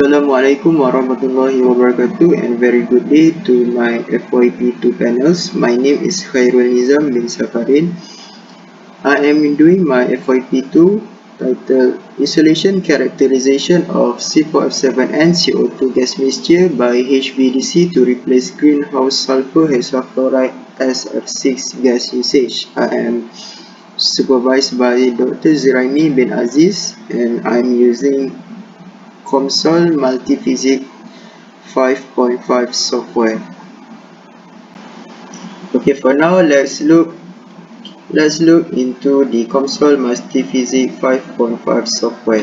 Assalamualaikum warahmatullahi wabarakatuh and very good day to my FYP2 panels. My name is Khairul Nizam bin Safarin. I am doing my FYP2 titled Insulation Characterization of C4F7N CO2 gas mixture by HVDC to replace greenhouse sulfur hexafluoride SF6 gas usage. I am supervised by Dr. Ziraimi bin Aziz and I am using Comsol Multiphysics 5.5 software. Okay, for now let's look into the Comsol Multiphysics 5.5 software.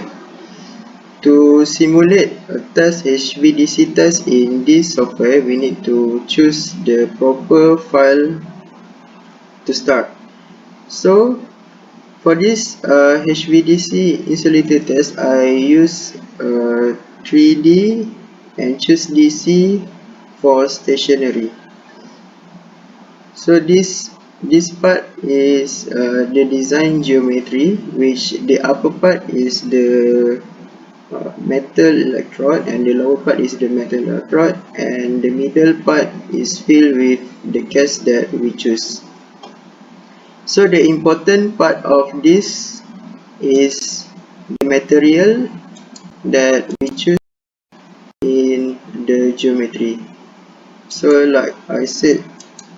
To simulate a HVDC test in this software, we need to choose the proper file to start. So for this HVDC insulator test, I use 3D and choose DC for stationary. So this part is the design geometry, which the upper part is the metal electrode and the lower part is the metal electrode, and the middle part is filled with the gas that we choose. So the important part of this is the material that we choose in the geometry. So like I said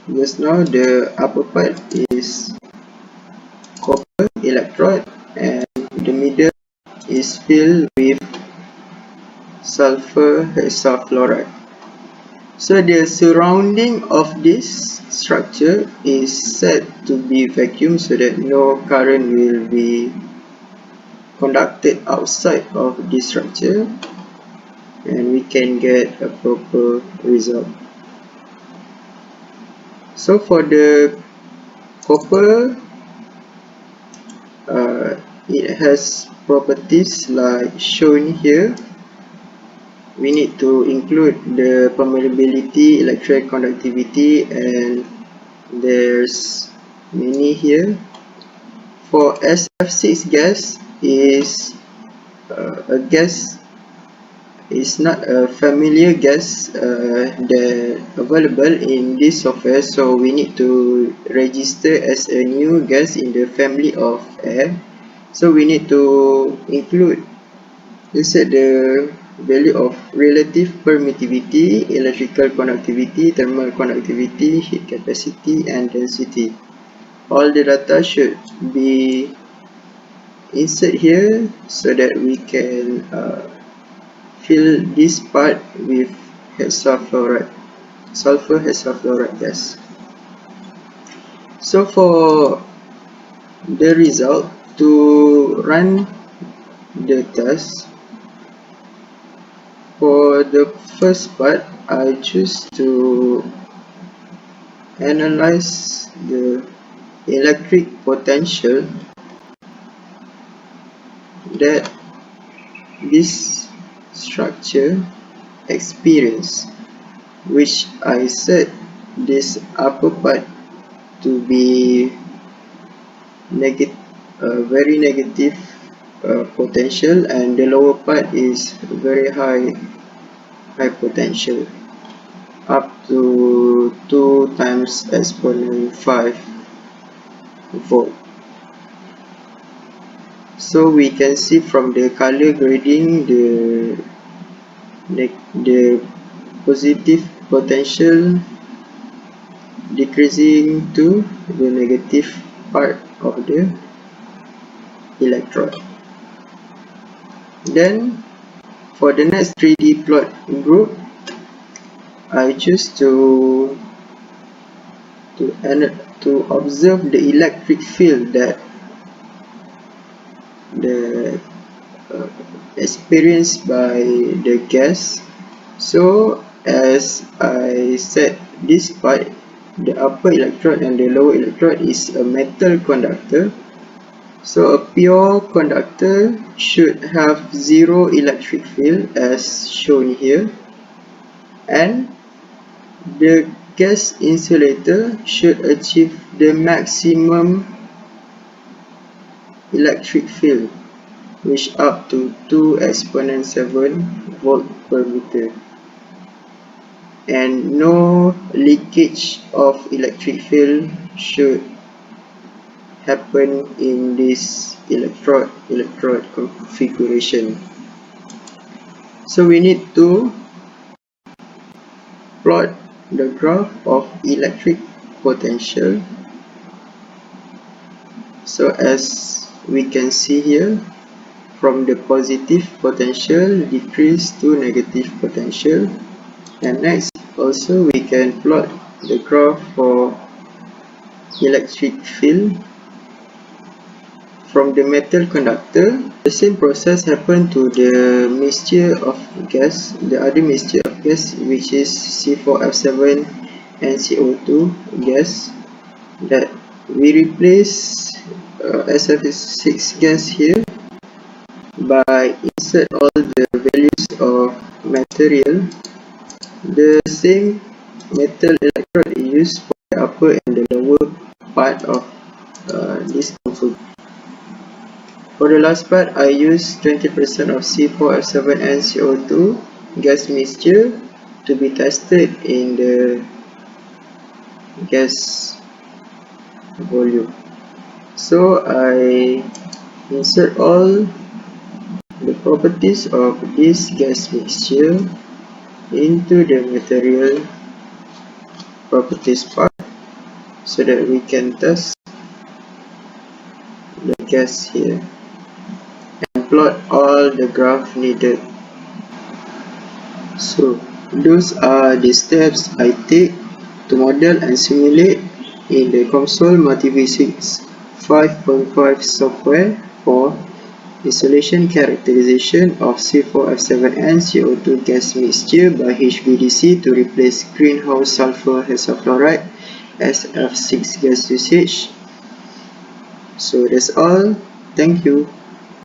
just now, the upper part is copper electrode and the middle is filled with sulfur hexafluoride. So the surrounding of this structure is set to be vacuum so that no current will be conducted outside of this structure and we can get a proper result. So for the copper, it has properties like shown here. We need to include the permeability, electric conductivity, and there's many here. For SF6 gas is a gas is not a familiar gas that available in this software, so we need to register as a new gas in the family of air. So we need to insert the value of relative permittivity, electrical conductivity, thermal conductivity, heat capacity, and density. All the data should be inserted here so that we can fill this part with hexafluoride, sulfur hexafluoride gas. So for the result, to run the test, for the first part, I choose to analyze the electric potential that this structure experience, which I set this upper part to be very negative potential, and the lower part is very high potential, up to 2 times exponent 5 volt. So we can see from the color grading the positive potential decreasing to the negative part of the electrode. Then for the next 3D plot group, I choose to observe the electric field that experienced by the gas. So as I said, this part, the upper electrode and the lower electrode is a metal conductor. So a pure conductor should have zero electric field as shown here, and the gas insulator should achieve the maximum electric field. which up to 2 exponent 7 volt per meter, and no leakage of electric field should happen in this electrode configuration. So we need to plot the graph of electric potential. So as we can see here, from the positive potential decrease to negative potential, and next also we can plot the graph for electric field from the metal conductor. The same process happened to the mixture of gas, the other mixture of gas, which is C4F7N and CO2 gas, that we replace SF6 gas here by insert all the values of material. The same metal electrode is used for the upper and the lower part of this console. For the last part, I use 20% of C4F7N CO2 gas mixture to be tested in the gas volume. So I insert all the properties of this gas mixture into the material properties part so that we can test the gas here and plot all the graph needed. So those are the steps I take to model and simulate in the Comsol Multiphysics 5.5 software for insulation characterization of C4F7N CO2 gas mixture by HVDC to replace greenhouse sulfur hexafluoride SF6 gas usage. So that's all. Thank you.